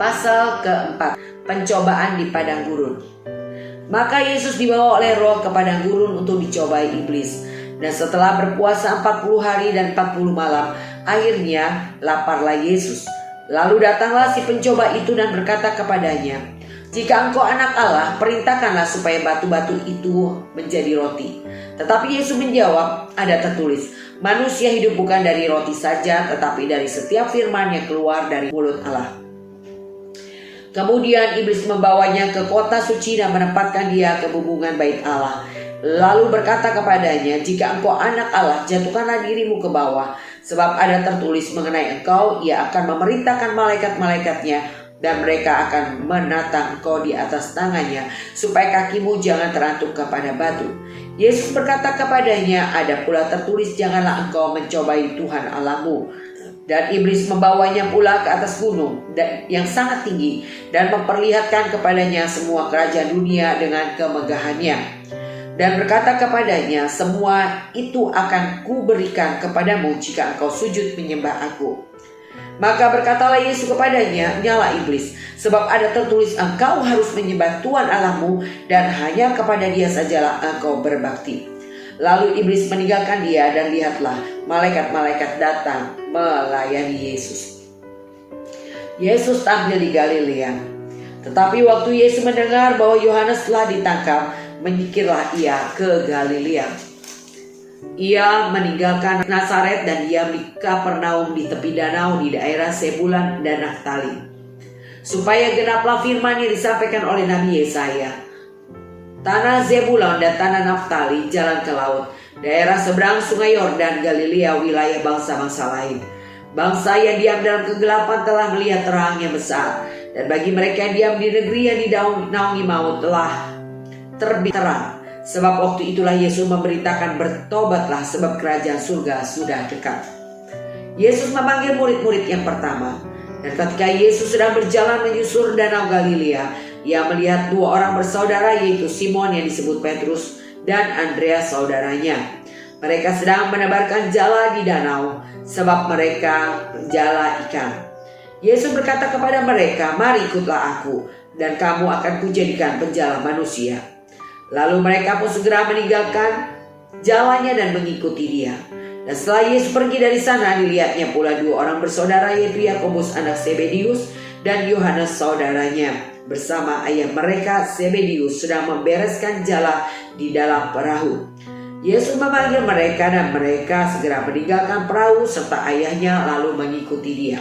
Pasal keempat, pencobaan di padang gurun. Maka Yesus dibawa oleh Roh ke padang gurun untuk dicobai iblis. Dan setelah berpuasa 40 hari dan 40 malam, akhirnya laparlah Yesus. Lalu datanglah si pencoba itu dan berkata kepadanya, "Jika engkau anak Allah, perintahkanlah supaya batu-batu itu menjadi roti." Tetapi Yesus menjawab, "Ada tertulis, manusia hidup bukan dari roti saja, tetapi dari setiap firman yang keluar dari mulut Allah." Kemudian iblis membawanya ke kota suci dan menempatkan dia ke bumbungan bait Allah. Lalu berkata kepadanya, "Jika engkau anak Allah, jatuhkanlah dirimu ke bawah. Sebab ada tertulis mengenai engkau, ia akan memerintahkan malaikat-malaikatnya, dan mereka akan menatang engkau di atas tangannya, supaya kakimu jangan terantuk kepada batu." Yesus berkata kepadanya, "Ada pula tertulis, janganlah engkau mencobai Tuhan Allahmu." Dan iblis membawanya pula ke atas gunung yang sangat tinggi dan memperlihatkan kepadanya semua kerajaan dunia dengan kemegahannya. Dan berkata kepadanya, "Semua itu akan kuberikan kepadamu jika engkau sujud menyembah aku." Maka berkatalah Yesus kepadanya, "Nyala iblis, sebab ada tertulis, engkau harus menyembah Tuhan Allahmu dan hanya kepada Dia sajalah engkau berbakti." Lalu iblis meninggalkan dia, dan lihatlah, malaikat-malaikat datang melayani Yesus. Yesus tampil di Galilea. Tetapi waktu Yesus mendengar bahwa Yohanes telah ditangkap, menyingkirlah ia ke Galilea. Ia meninggalkan Nazaret dan diam di Kapernaum di tepi danau di daerah Sebulan dan Naftali, supaya genaplah firman yang disampaikan oleh Nabi Yesaya. Tanah Zebulon dan tanah Naftali jalan ke laut, daerah seberang sungai Yordan, Galilea, wilayah bangsa-bangsa lain. Bangsa yang diam dalam kegelapan telah melihat terang yang besar, dan bagi mereka yang diam di negeri yang dinaungi maut telah terbit terang. Sebab waktu itulah Yesus memberitakan, "Bertobatlah, sebab kerajaan surga sudah dekat." Yesus memanggil murid-murid yang pertama. Dan ketika Yesus sedang berjalan menyusur danau Galilea, ia melihat dua orang bersaudara, yaitu Simon yang disebut Petrus dan Andreas saudaranya. Mereka sedang menebarkan jala di danau, sebab mereka penjala ikan. Yesus berkata kepada mereka, "Mari ikutlah aku, dan kamu akan kujadikan penjala manusia." Lalu mereka pun segera meninggalkan jalannya dan mengikuti dia. Dan setelah Yesus pergi dari sana, dilihatnya pula dua orang bersaudara, yaitu Yakobus anak Zebedius dan Yohanes saudaranya, bersama ayah mereka Zebedius sedang membereskan jala di dalam perahu. Yesus memanggil mereka, dan mereka segera meninggalkan perahu serta ayahnya lalu mengikuti dia.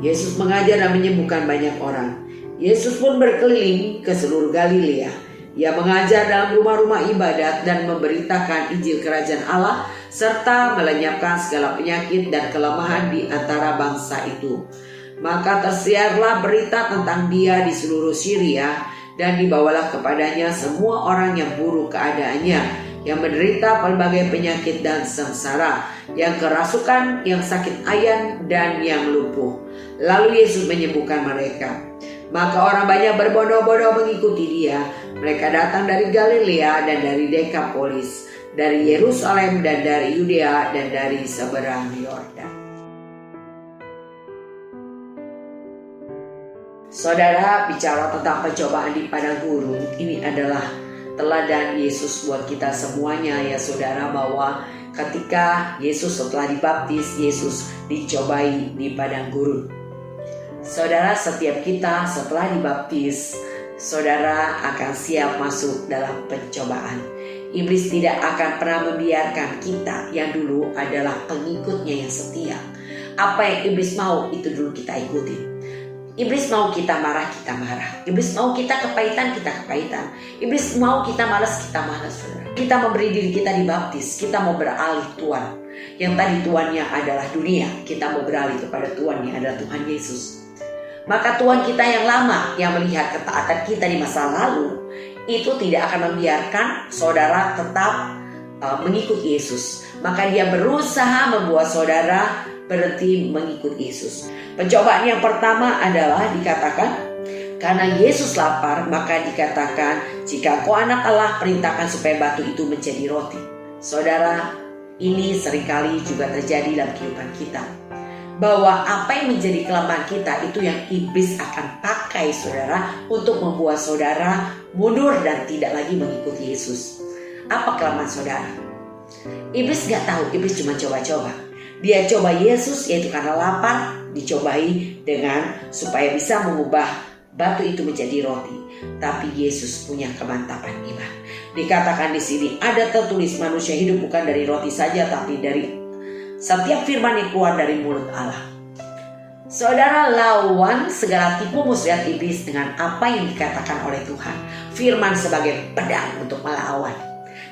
Yesus mengajar dan menyembuhkan banyak orang. Yesus pun berkeliling ke seluruh Galilea. Ia mengajar dalam rumah-rumah ibadat dan memberitakan Injil Kerajaan Allah, serta melenyapkan segala penyakit dan kelemahan di antara bangsa itu. Maka tersiarlah berita tentang dia di seluruh Syria, dan dibawalah kepadanya semua orang yang buruk keadaannya, yang menderita berbagai penyakit dan sengsara, yang kerasukan, yang sakit ayan, dan yang lumpuh. Lalu Yesus menyembuhkan mereka. Maka orang banyak berbondong-bondong mengikuti dia. Mereka datang dari Galilea dan dari Dekapolis, dari Yerusalem dan dari Yudea dan dari seberang Yordan. Saudara, bicara tentang pencobaan di padang gurun, ini adalah teladan Yesus buat kita semuanya ya saudara, bahwa ketika Yesus setelah dibaptis, Yesus dicobai di padang gurun. Saudara, setiap kita setelah dibaptis, saudara akan siap masuk dalam pencobaan. Iblis tidak akan pernah membiarkan kita yang dulu adalah pengikutnya yang setia. Apa yang iblis mau, itu dulu kita ikuti. Iblis mau kita marah, kita marah. Iblis mau kita kepahitan, kita kepahitan. Iblis mau kita malas, kita malas, saudara. Kita memberi diri kita dibaptis, kita mau beralih Tuhan. Yang tadi tuannya adalah dunia, kita mau beralih kepada Tuhan yang adalah Tuhan Yesus. Maka Tuhan kita yang lama, yang melihat ketaatan kita di masa lalu, itu tidak akan membiarkan saudara tetap mengikuti Yesus. Maka dia berusaha membuat saudara berhenti mengikuti Yesus. Pencobaan yang pertama adalah dikatakan, karena Yesus lapar, maka dikatakan, "Jika kau anak Allah, perintahkan supaya batu itu menjadi roti." Saudara, ini seringkali juga terjadi dalam kehidupan kita. bahwa apa yang menjadi kelemahan kita itu yang iblis akan pakai saudara untuk membuat saudara mundur dan tidak lagi mengikuti Yesus. Apa kelemahan saudara? Iblis gak tahu, iblis cuma coba-coba. Dia coba Yesus yaitu karena lapar, dicobai dengan supaya bisa mengubah batu itu menjadi roti. Tapi Yesus punya kemantapan iman. Dikatakan di sini ada tertulis manusia hidup bukan dari roti saja tapi dari setiap firman yang keluar dari mulut Allah. Saudara, lawan segala tipu muslihat iblis dengan apa yang dikatakan oleh Tuhan. Firman sebagai pedang untuk melawan.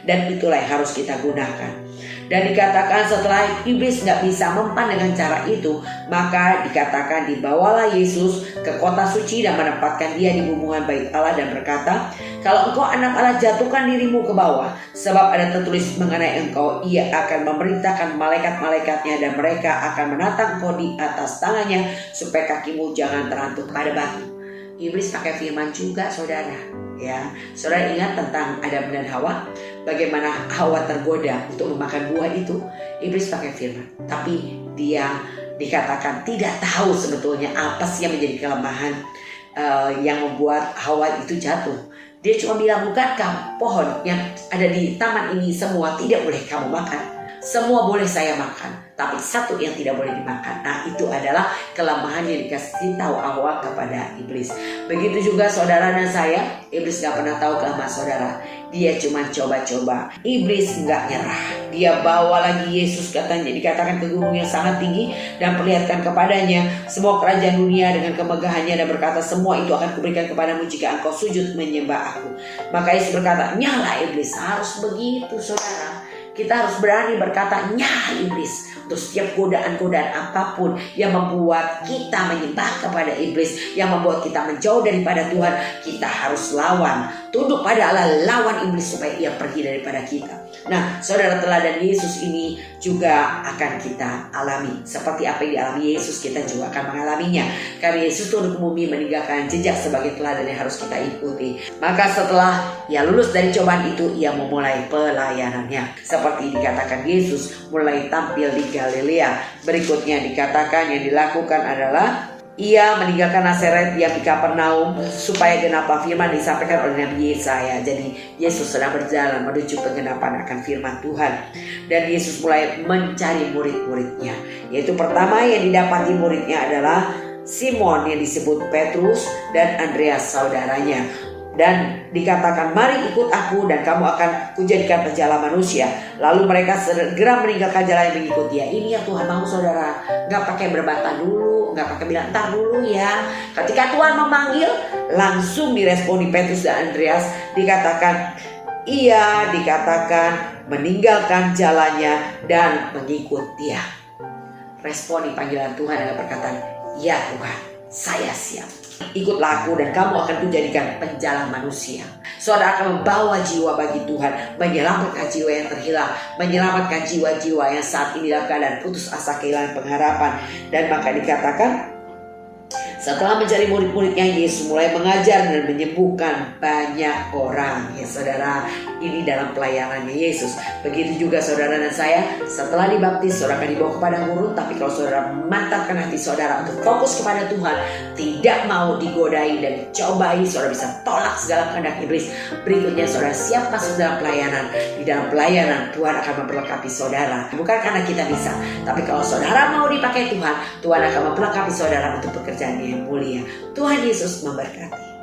Dan itulah yang harus kita gunakan. Dan dikatakan setelah iblis gak bisa mempan dengan cara itu, maka dikatakan dibawalah Yesus ke kota suci dan menempatkan dia di bumbungan bait Allah dan berkata, kalau engkau anak Allah, jatuhkan dirimu ke bawah, sebab ada tertulis mengenai engkau, ia akan memerintahkan malaikat-malaikatnya dan mereka akan menatang engkau di atas tangannya supaya kakimu jangan terantuk pada batu. Iblis pakai firman juga saudara. Ya, saudara ingat tentang Adam dan Hawa, bagaimana Hawa tergoda untuk memakan buah itu. Iblis pakai firman, tapi dia dikatakan tidak tahu sebetulnya apa sih yang menjadi kelemahan yang membuat Hawa itu jatuh. Dia cuma bilang, bukankah pohon yang ada di taman ini semua tidak boleh kamu makan? Semua boleh saya makan, tapi satu yang tidak boleh dimakan. Nah, itu adalah kelemahan yang dikasih tahu Hawa kepada iblis. Begitu juga saudara dan saya, iblis gak pernah tahu kelemahan saudara. Dia cuma coba-coba. Iblis gak nyerah. Dia bawa lagi Yesus, katanya dikatakan ke gunung yang sangat tinggi dan perlihatkan kepadanya semua kerajaan dunia dengan kemegahannya dan berkata, semua itu akan kuberikan kepadamu jika engkau sujud menyembah aku. Maka Yesus berkata, nyala iblis. Harus begitu saudara. Kita harus berani berkata, nyah iblis. Untuk setiap godaan-godaan apapun yang membuat kita menyembah kepada iblis, yang membuat kita menjauh daripada Tuhan, kita harus lawan. Tunduk pada Allah, lawan iblis supaya ia pergi daripada kita. Nah, saudara, teladan Yesus ini juga akan kita alami. Seperti apa yang dialami Yesus, kita juga akan mengalaminya. Karena Yesus turun ke bumi meninggalkan jejak sebagai teladan yang harus kita ikuti. Maka setelah ia lulus dari cobaan itu, ia memulai pelayanannya. Seperti dikatakan Yesus mulai tampil di Galilea. Berikutnya dikatakan yang dilakukan adalah ia meninggalkan Nazaret yang di Kapernaum supaya genaplah firman disampaikan oleh Nabi Yesaya. Jadi Yesus sedang berjalan menuju penggenapan akan firman Tuhan. Dan Yesus mulai mencari murid-muridnya. Yaitu pertama yang didapati muridnya adalah Simon yang disebut Petrus dan Andreas saudaranya. Dan dikatakan, mari ikut aku dan kamu akan kujadikan penjala manusia. Lalu mereka segera meninggalkan jalan yang mengikut dia. Ini yang Tuhan mau saudara. Gak pakai berbantah dulu, gak pakai bilang ntar dulu ya. Ketika Tuhan memanggil, langsung diresponi Petrus dan Andreas. Dikatakan meninggalkan jalannya dan mengikut dia. Responi panggilan Tuhan dengan perkataan, ya Tuhan, saya siap. Ikutlah aku dan kamu akan kujadikan penjala manusia. Saudara akan membawa jiwa bagi Tuhan, menyelamatkan jiwa yang terhilang, menyelamatkan jiwa-jiwa yang saat ini dalam keadaan putus asa, kehilangan pengharapan. Dan maka dikatakan, setelah mencari murid-muridnya, Yesus mulai mengajar dan menyembuhkan banyak orang. Ya saudara, ini dalam pelayanannya Yesus. Begitu juga saudara dan saya, setelah dibaptis, saudara akan dibawa kepada gurun. Tapi kalau saudara mantapkan hati saudara untuk fokus kepada Tuhan, tidak mau digodai dan dicobai, saudara bisa tolak segala kehendak iblis. Berikutnya saudara siap masuk dalam pelayanan. Di dalam pelayanan Tuhan akan memperlengkapi saudara. Bukan karena kita bisa, tapi kalau saudara mau dipakai Tuhan, Tuhan akan memperlengkapi saudara untuk pekerjaannya yang mulia. Tuhan Yesus memberkati.